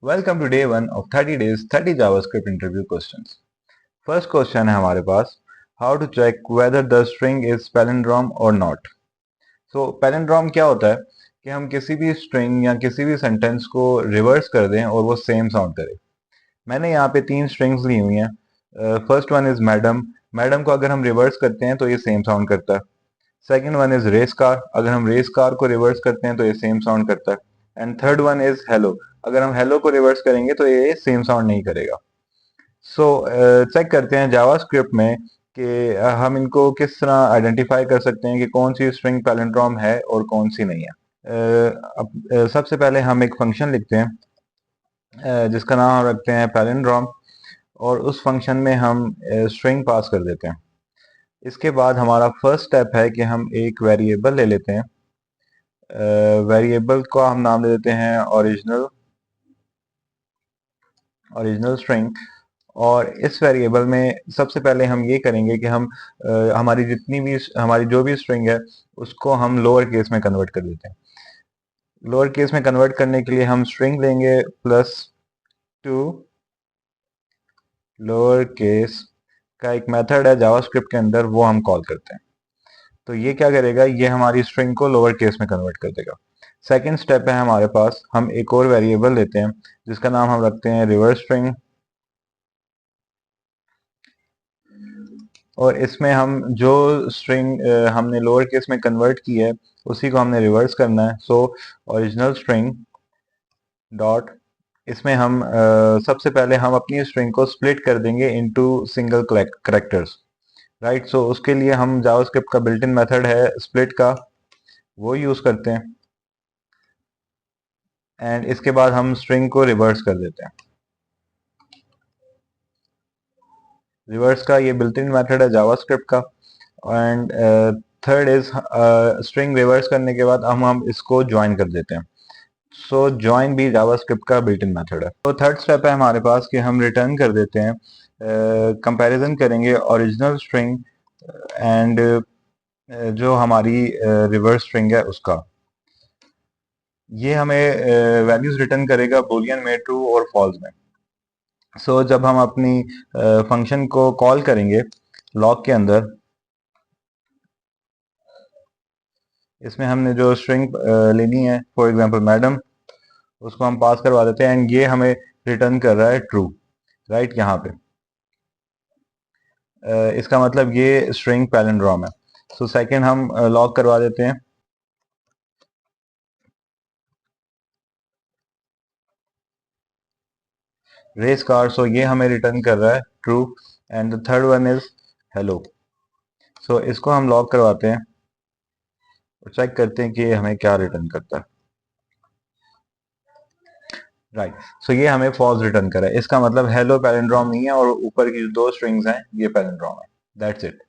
Welcome to day 1 of 30 days 30 JavaScript interview questions. First question है हमारे पास how to check whether the string is palindrome or not. So palindrome क्या होता है कि हम किसी भी string या किसी भी sentence को reverse कर दें और वो same sound करे. मैंने यहाँ पे 3 strings ली हुई हैं. First one is madam. Madam को अगर हम reverse करते हैं तो ये same sound करता है. Second one is race car. अगर हम race car को reverse करते हैं तो ये same sound करता है. And third one is hello. अगर हम हेलो को रिवर्स करेंगे तो ये सेम साउंड नहीं करेगा. सो चेक करते हैं जावास्क्रिप्ट में कि हम इनको किस तरह आइडेंटिफाई कर सकते हैं कि कौन सी स्ट्रिंग पैलिंड्रोम है और कौन सी नहीं है. सबसे पहले हम एक फंक्शन लिखते हैं जिसका नाम हम रखते हैं पैलिंड्रोम और उस फंक्शन में हम स्ट्रिंग पास कर देते हैं. इसके बाद हमारा फर्स्ट स्टेप है कि हम एक वेरिएबल ले लेते हैं. वेरिएबल को हम नाम दे देते हैं ओरिजिनल स्ट्रिंग. और इस वेरिएबल में सबसे पहले हम ये करेंगे कि हम हमारी जो भी स्ट्रिंग है उसको हम लोअर केस में कन्वर्ट कर देते हैं. लोअर केस में कन्वर्ट करने के लिए हम स्ट्रिंग लेंगे प्लस टू लोअर केस का एक मेथड है जावास्क्रिप्ट के अंदर, वो हम कॉल करते हैं. तो ये क्या करेगा, ये हमारी स्ट्रिंग को लोअर केस में कन्वर्ट कर देगा. सेकेंड स्टेप है हमारे पास, हम एक और वेरिएबल लेते हैं जिसका नाम हम रखते हैं रिवर्स स्ट्रिंग. और इसमें हम जो स्ट्रिंग हमने लोअर केस में कन्वर्ट की है उसी को हमने रिवर्स करना है. सो ओरिजिनल स्ट्रिंग डॉट, इसमें हम सबसे पहले हम अपनी स्ट्रिंग को स्प्लिट कर देंगे इनटू सिंगल करेक्टर्स. राइट, सो उसके लिए हम जावास्क्रिप्ट का बिल्ट इन मेथड है स्प्लिट का, वो यूज करते हैं. एंड इसके बाद हम स्ट्रिंग को रिवर्स कर देते हैं. रिवर्स का ये बिल्ट इन मेथड है जावास्क्रिप्ट का. And third is string reverse करने के बाद हम इसको ज्वाइन कर देते हैं. सो ज्वाइन भी जावास्क्रिप्ट का बिल्ट इन मेथड है. तो थर्ड स्टेप है हमारे पास कि हम रिटर्न कर देते हैं, कंपैरिजन करेंगे ओरिजिनल स्ट्रिंग एंड जो हमारी रिवर्स स्ट्रिंग है उसका. ये हमें वैल्यूज रिटर्न करेगा बूलियन में, ट्रू और फॉल्स में. सो जब हम अपनी फंक्शन को कॉल करेंगे लॉग के अंदर, इसमें हमने जो स्ट्रिंग लेनी है फॉर एग्जांपल मैडम, उसको हम पास करवा देते हैं एंड ये हमें रिटर्न कर रहा है ट्रू. राइट, यहाँ पे इसका मतलब ये स्ट्रिंग पैलिंड्रोम है. सो सेकंड हम लॉग करवा देते हैं रेस कार. सो ये हमें रिटर्न कर रहा है true. And the third one is hello. So इसको हम लॉग करवाते हैं और चेक करते हैं कि ये हमें क्या रिटर्न करता है. राइट, सो ये हमें फॉल्स रिटर्न करा है. इसका मतलब हेलो पैलिंड्रोम नहीं है और ऊपर की जो दो स्ट्रिंग्स हैं ये पैलिंड्रोम है. That's it.